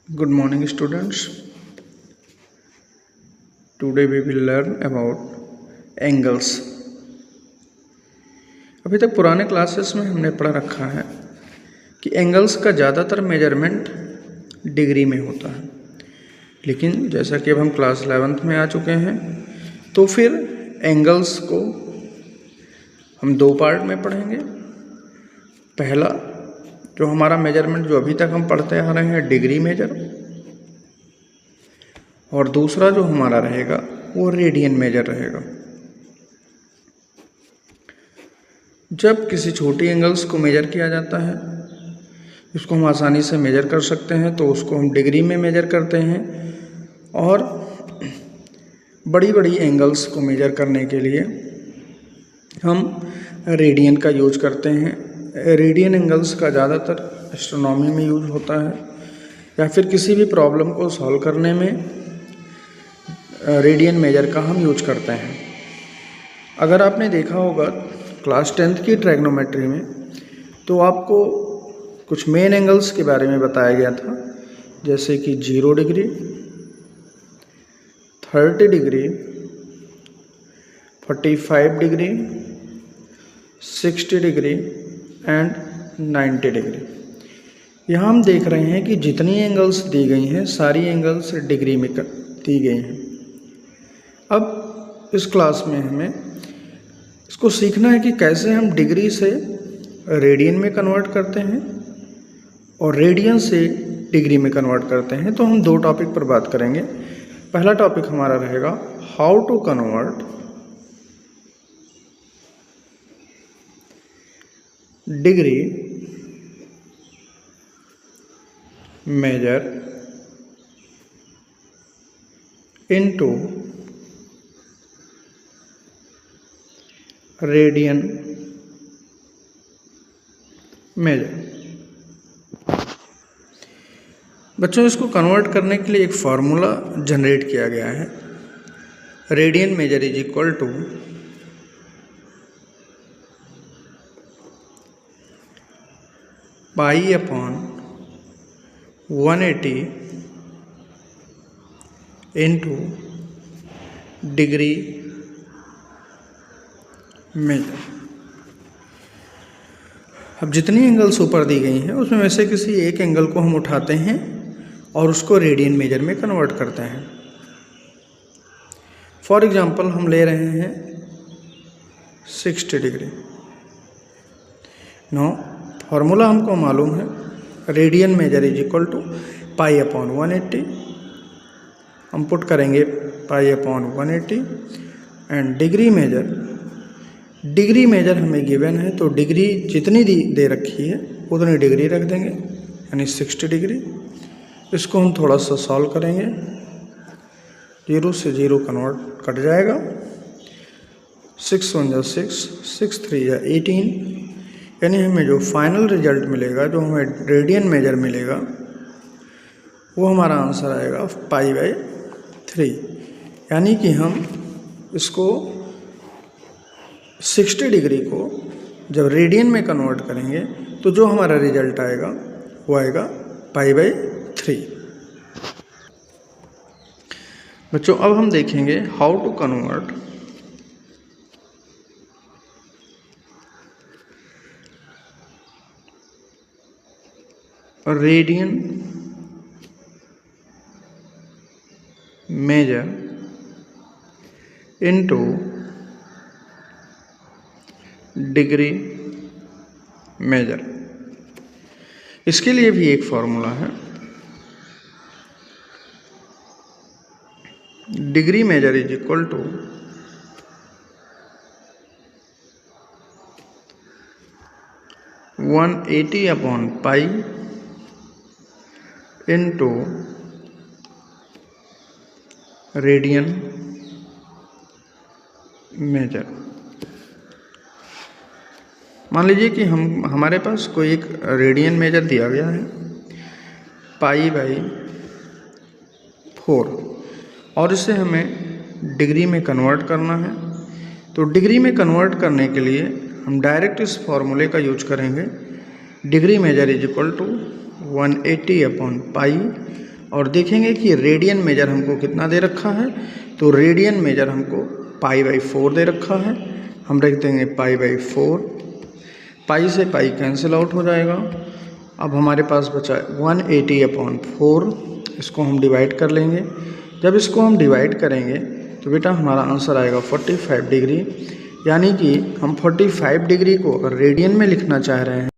Good morning, students. Today we will learn about angles. अभी तक पुराने क्लासेस में हमने पढ़ा रखा है कि एंगल्स का ज़्यादातर मेजरमेंट डिग्री में होता है, लेकिन जैसा कि अब हम क्लास 11th में आ चुके हैं तो फिर एंगल्स को हम दो पार्ट में पढ़ेंगे। पहला जो हमारा मेजरमेंट जो अभी तक हम पढ़ते आ रहे हैं डिग्री मेजर, और दूसरा जो हमारा रहेगा वो रेडियन मेजर रहेगा। जब किसी छोटी एंगल्स को मेजर किया जाता है, इसको हम आसानी से मेजर कर सकते हैं, तो उसको हम डिग्री में मेजर करते हैं। और बड़ी बड़ी एंगल्स को मेजर करने के लिए हम रेडियन का यूज करते हैं। रेडियन एंगल्स का ज़्यादातर एस्ट्रोनॉमी में यूज होता है, या फिर किसी भी प्रॉब्लम को सॉल्व करने में रेडियन मेजर का हम यूज करते हैं। अगर आपने देखा होगा क्लास 10th की ट्रायगोनोमेट्री में, तो आपको कुछ मेन एंगल्स के बारे में बताया गया था, जैसे कि 0 degree, 30 degree, 45 degree, 60 degree and 90 degree. यहाँ हम देख रहे हैं कि जितनी एंगल्स दी गई हैं सारी एंगल्स डिग्री में दी गई हैं। अब इस क्लास में हमें इसको सीखना है कि कैसे हम डिग्री से रेडियन में कन्वर्ट करते हैं और रेडियन से डिग्री में कन्वर्ट करते हैं। तो हम दो टॉपिक पर बात करेंगे। पहला टॉपिक हमारा रहेगा how to convert degree measure into radian measure. बच्चों, इसको कन्वर्ट करने के लिए एक फार्मूला जनरेट किया गया है। Radian measure is equal to pi upon 180 into degree measure. अब जितनी एंगल्स ऊपर दी गई हैं उसमें से किसी एक एंगल को हम उठाते हैं और उसको रेडियन मेजर में कन्वर्ट करते हैं। फॉर एग्जांपल हम ले रहे हैं 60 डिग्री। नो, फार्मूला हमको मालूम है, radian measure is equal to pi upon 180। हम पुट करेंगे pi upon 180 and degree measure हमें गिवन है, तो डिग्री जितनी दे रखी है उतनी डिग्री रख देंगे, यानी 60 डिग्री। इसको हम थोड़ा सा सॉल्व करेंगे, 0 से 0 कट जाएगा। 6 1 6, 6 3 18, यानी हमें जो फाइनल रिजल्ट मिलेगा, जो हमें रेडियन मेजर मिलेगा, वो हमारा आंसर आएगा पाई/3। यानी कि हम इसको 60 डिग्री को जब रेडियन में कन्वर्ट करेंगे तो जो हमारा रिजल्ट आएगा वो आएगा पाई/3। बच्चों, अब हम देखेंगे how to convert radian measure into degree measure. इसके लिए भी एक फॉर्मूला है। Degree measure is equal to one 180 upon pi into radian measure. मान लीजिए कि हमारे पास कोई एक रेडियन मेजर दिया गया है पाई/4, और इसे हमें डिग्री में कन्वर्ट करना है। तो डिग्री में कन्वर्ट करने के लिए हम डायरेक्ट इस फॉर्मूले का यूज करेंगे। Degree measure is equal to 180 upon pi और देखेंगे कि रेडियन मेजर हमको कितना दे रखा है। तो रेडियन मेजर हमको π/4 दे रखा है। हम रख देंगे π/4। पाई से पाई कैंसिल आउट हो जाएगा। अब हमारे पास बचा 180/4। इसको हम डिवाइड कर लेंगे। जब इसको हम डिवाइड करेंगे तो बेटा हमारा आंसर आएगा 45 डिग्री। यानी कि हम 45 डिग्री को अगर रेडियन में लिखना चाह रहे हैं